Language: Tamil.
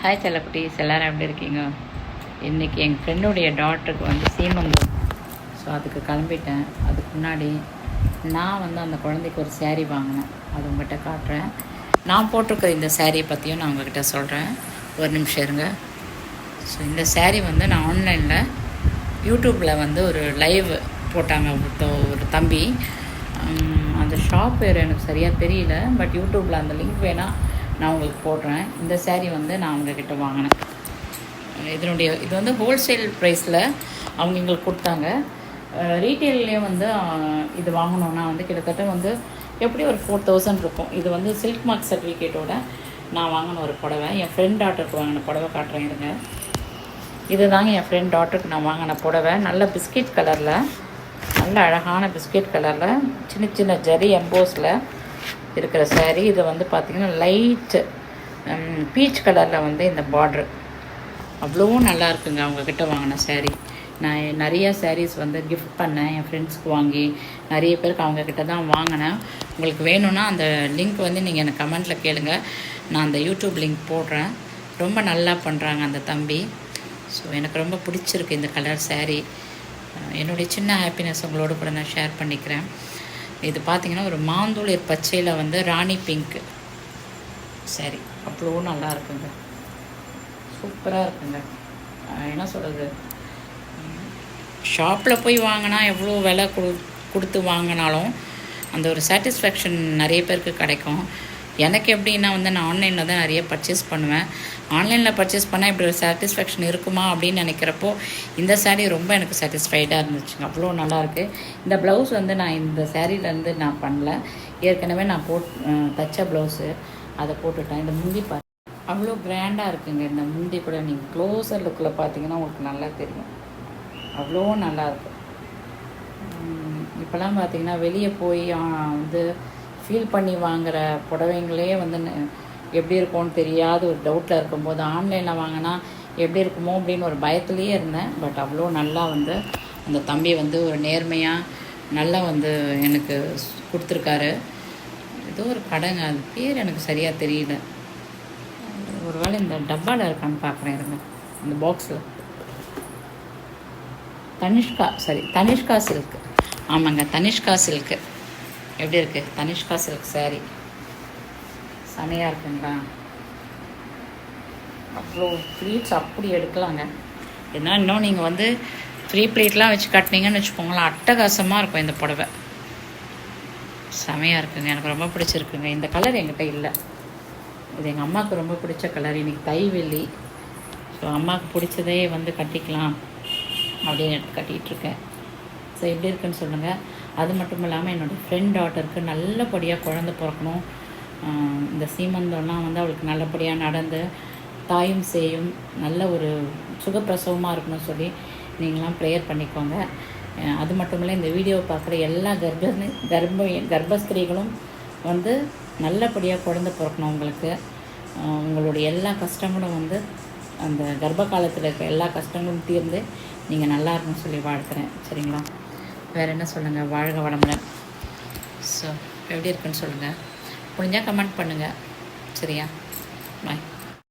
ஹாய் செல்லக்குட்டீஸ், எல்லோரும் எப்படி இருக்கீங்க? இன்றைக்கி எங்கள் ஃப்ரெண்டுடைய டாட்டருக்கு வந்து சீமந்தம். ஸோ அதுக்கு கிளம்பிட்டேன். அதுக்கு முன்னாடி நான் வந்து அந்த குழந்தைக்கு ஒரு சேரீ வாங்கினேன். அது உங்கள்கிட்ட காட்டுறேன். நான் போட்டிருக்கிற இந்த சேரீயை பற்றியும் நான் உங்கள்கிட்ட சொல்கிறேன். ஒரு நிமிஷம் இருங்க. ஸோ இந்த சேரீ வந்து நான் ஆன்லைனில் யூடியூப்பில் வந்து ஒரு லைவ் போட்டாங்க ஒரு தம்பி. அந்த ஷாப் பேர் எனக்கு சரியாக தெரியல, பட் யூடியூப்பில் அந்த லிங்க் வேணால் நான் உங்களுக்கு போடுறேன். இந்த சேரீ வந்து நான் அவங்கக்கிட்ட வாங்கினேன். இது வந்து ஹோல்சேல் ப்ரைஸில் அவங்க எங்களுக்கு கொடுத்தாங்க. ரீட்டெயிலே வந்து இது வாங்கினோன்னா வந்து கிட்டத்தட்ட வந்து எப்படி ஒரு 4000 இருக்கும். இது வந்து சில்க் மார்க் சர்டிஃபிகேட்டோட நான் வாங்கின ஒரு புடவை. என் ஃப்ரெண்ட் டாட்டருக்கு வாங்கின புடவை காட்டுறேன் இருங்க. இது தாங்க என் ஃப்ரெண்ட் டாட்டருக்கு நான் வாங்கின புடவை. நல்ல பிஸ்கெட் கலரில், நல்ல அழகான பிஸ்கெட் கலரில் சின்ன சின்ன ஜரி எம்போஸில் இருக்கிற சேரீ. இது வந்து பார்த்திங்கன்னா லைட்டு பீச் கலரில் வந்து இந்த பார்ட்ரு அவ்வளோவும் நல்லா இருக்குங்க. அவங்கக்கிட்ட வாங்கின சேரீ. நான் நிறையா சாரீஸ் வந்து கிஃப்ட் பண்ணேன் என் ஃப்ரெண்ட்ஸ்க்கு வாங்கி. நிறைய பேருக்கு அவங்கக்கிட்ட தான் வாங்கினேன். உங்களுக்கு வேணும்னா அந்த லிங்க் வந்து நீங்கள் எனக்கு கமெண்ட்டில் கேளுங்க. நான் அந்த யூடியூப் லிங்க் போடுறேன். ரொம்ப நல்லா பண்ணுறாங்க அந்த தம்பி. ஸோ எனக்கு ரொம்ப பிடிச்சிருக்கு இந்த கலர் சேரீ. என்னுடைய சின்ன ஹாப்பினஸ் உங்களோட கூட நான் ஷேர் பண்ணிக்கிறேன். இது பார்த்திங்கன்னா ஒரு மாந்தூளிர் பச்சையில் வந்து ராணி பிங்க்கு சரி, அவ்வளோ நல்லா இருக்குங்க. சூப்பராக இருக்குங்க. என்ன சொல்கிறது, ஷாப்பில் போய் வாங்கினா எவ்வளோ விலை கொடுத்து வாங்கினாலும் அந்த ஒரு சாட்டிஸ்ஃபேக்ஷன் நிறைய பேருக்கு கிடைக்கும். எனக்கு எப்படின்னா வந்து நான் ஆன்லைனில் தான் நிறைய பர்ச்சேஸ் பண்ணுவேன். ஆன்லைனில் பர்ச்சேஸ் பண்ணால் இப்படி ஒரு சாட்டிஸ்ஃபேக்ஷன் இருக்குமா அப்படின்னு நினைக்கிறப்போ இந்த சேரீ ரொம்ப எனக்கு சாட்டிஸ்ஃபைடாக இருந்துச்சுங்க. அவ்வளோ நல்லாயிருக்கு. இந்த ப்ளவுஸ் வந்து நான் இந்த சேரீலேருந்து நான் பண்ணல, ஏற்கனவே நான் தைச்ச ப்ளவுஸு அதை போட்டுட்டேன். இந்த முந்தி அவ்வளோ கிராண்டாக இருக்குங்க. இந்த முந்தி கூட நீங்கள் க்ளோஸர் லுக்கில் பார்த்தீங்கன்னா உங்களுக்கு நல்லா தெரியும். அவ்வளோ நல்லாயிருக்கு. இப்போலாம் பார்த்திங்கன்னா வெளியே போய் வந்து ஃபீல் பண்ணி வாங்குகிற புடவைங்களே வந்து எப்படி இருக்கும்னு தெரியாத ஒரு டவுட்டில் இருக்கும்போது ஆன்லைனில் வாங்கினா எப்படி இருக்குமோ அப்படின்னு ஒரு பயத்துலேயே இருந்தேன். பட் அவ்வளோ நல்லா வந்து அந்த தம்பி வந்து ஒரு நேர்மையாக நல்லா வந்து எனக்கு கொடுத்துருக்காரு. ஏதோ ஒரு கடைங்க, அது பேர் எனக்கு சரியாக தெரியல. ஒரு வேளை இந்த டப்பாவில் இருக்கான்னு பார்க்குறேன் இருங்க. அந்த பாக்ஸில் தனிஷ்கா சில்க். ஆமாங்க, தனிஷ்கா சில்க்கு. எப்படி இருக்குது தனிஷ்கா சில்க் சேரீ? செமையாக இருக்குங்களா? அவ்வளோ ப்ளீட்ஸ் அப்படி எடுக்கலாங்க. ஏன்னா இன்னும் நீங்கள் வந்து ஃப்ரீ ப்ளீட்லாம் வச்சு கட்டினீங்கன்னு வச்சுக்கோங்களேன், அட்டகாசமாக இருக்கும் இந்த புடவை. செமையாக இருக்குங்க. எனக்கு ரொம்ப பிடிச்சிருக்குங்க. இந்த கலர் என்கிட்ட இல்லை. இது எங்கள் அம்மாவுக்கு ரொம்ப பிடிச்ச கலர். இன்றைக்கி தைவெள்ளி. ஸோ அம்மாவுக்கு பிடிச்சதே வந்து கட்டிக்கலாம் அப்படின்னு எடுத்து கட்டிகிட்ருக்கேன். ஸோ எப்படி இருக்குன்னு சொல்லுங்கள். அது மட்டும் இல்லாமல் என்னோடய ஃப்ரெண்ட் டாட்டருக்கு நல்லபடியாக குழந்தை பிறக்கணும். இந்த சீமந்தம்லாம் வந்து அவளுக்கு நல்லபடியாக நடந்து தாயும் சேயும் நல்ல ஒரு சுகப்பிரசவமாக இருக்கணும்னு சொல்லி நீங்களாம் ப்ரேயர் பண்ணிக்கோங்க. அது மட்டும் இல்லை, இந்த வீடியோவை பார்க்குற எல்லா கர்ப்பஸ்திரீகளும் வந்து நல்லபடியாக குழந்தை பிறக்கணும். உங்களுக்கு உங்களுடைய எல்லா கஷ்டங்களும் வந்து அந்த கர்ப்ப காலத்தில் இருக்க எல்லா கஷ்டங்களும் தீர்ந்து நீங்கள் நல்லா இருக்குன்னு சொல்லி வாழ்த்துறேன். சரிங்களா? வேறு என்ன சொல்லுங்கள். வாழ்க வளமுடன். ஸோ எப்படி இருக்குன்னு சொல்லுங்கள். முடிஞ்சால் கமெண்ட் பண்ணுங்கள். சரியா? பாய்.